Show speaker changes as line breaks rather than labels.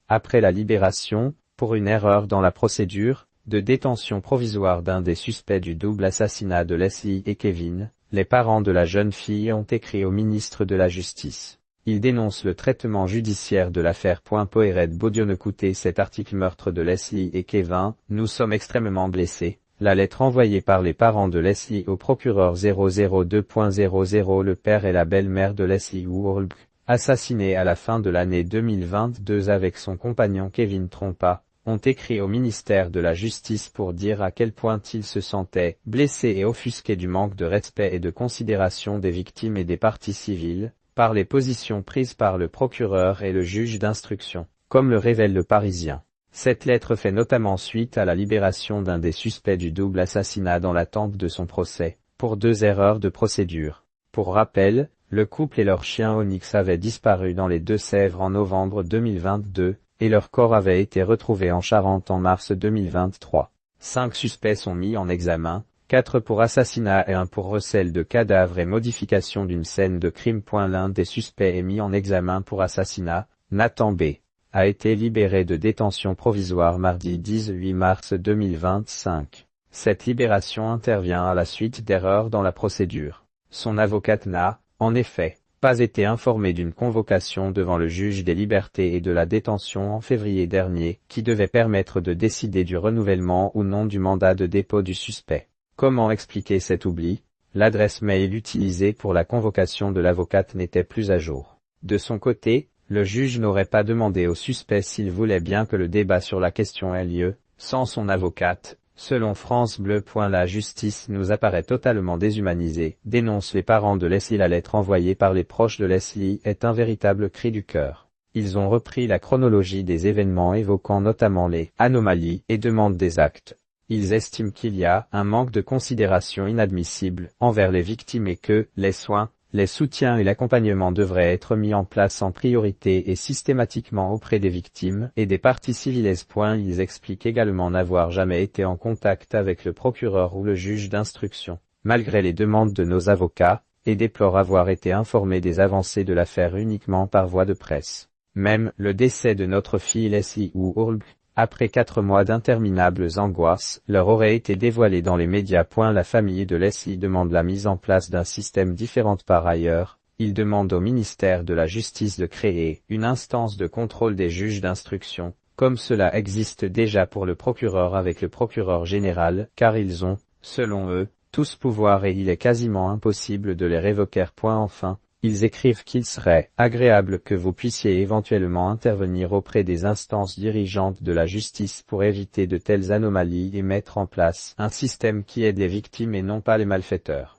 après la libération, pour une erreur dans la procédure, de détention provisoire d'un des suspects du double assassinat de Leslie et Kevin, les parents de la jeune fille ont écrit au ministre de la Justice. Ils dénoncent le traitement judiciaire de l'affaire. Poëred Bodion. Écoutez cet article. Meurtre de Leslie et Kevin, nous sommes extrêmement blessés. La lettre envoyée par les parents de Leslie au procureur 002.00. Le père et la belle-mère de Leslie Wurlb, assassinée à la fin de l'année 2022 avec son compagnon Kevin Trompa, ont écrit au ministère de la Justice pour dire à quel point ils se sentaient blessés et offusqués du manque de respect et de considération des victimes et des parties civiles, par les positions prises par le procureur et le juge d'instruction, comme le révèle le Parisien. Cette lettre fait notamment suite à la libération d'un des suspects du double assassinat dans l'attente de son procès, pour 2 erreurs de procédure. Pour rappel, le couple et leur chien Onyx avaient disparu dans les Deux-Sèvres en novembre 2022, et leur corps avait été retrouvé en Charente en mars 2023. 5 suspects sont mis en examen, 4 pour assassinat et 1 pour recel de cadavres et modification d'une scène de crime. L'un des suspects est mis en examen pour assassinat, Nathan B. a été libéré de détention provisoire mardi 18 mars 2025. Cette libération intervient à la suite d'erreurs dans la procédure. Son avocate n'a, en effet, pas été informée d'une convocation devant le juge des libertés et de la détention en février dernier, qui devait permettre de décider du renouvellement ou non du mandat de dépôt du suspect. Comment expliquer cet oubli? L'adresse mail utilisée pour la convocation de l'avocate n'était plus à jour. De son côté, le juge n'aurait pas demandé au suspect s'il voulait bien que le débat sur la question ait lieu, sans son avocate. Selon France Bleu. La justice nous apparaît totalement déshumanisée, dénoncent les parents de Leslie. La lettre envoyée par les proches de Leslie est un véritable cri du cœur. Ils ont repris la chronologie des événements évoquant notamment les anomalies et demandent des actes. Ils estiment qu'il y a un manque de considération inadmissible envers les victimes et que les soins, les soutiens et l'accompagnement devraient être mis en place en priorité et systématiquement auprès des victimes et des parties civiles. Ils expliquent également n'avoir jamais été en contact avec le procureur ou le juge d'instruction, malgré les demandes de nos avocats, et déplorent avoir été informés des avancées de l'affaire uniquement par voie de presse. Même le décès de notre fille Leslie Wurlb, après 4 mois d'interminables angoisses, leur aurait été dévoilé dans les médias. La famille de Leslie demande la mise en place d'un système différent. Par ailleurs, ils demandent au ministère de la Justice de créer une instance de contrôle des juges d'instruction, comme cela existe déjà pour le procureur avec le procureur général, car ils ont, selon eux, tous pouvoir et il est quasiment impossible de les révoquer. Enfin, ils écrivent qu'il serait agréable que vous puissiez éventuellement intervenir auprès des instances dirigeantes de la justice pour éviter de telles anomalies et mettre en place un système qui aide les victimes et non pas les malfaiteurs.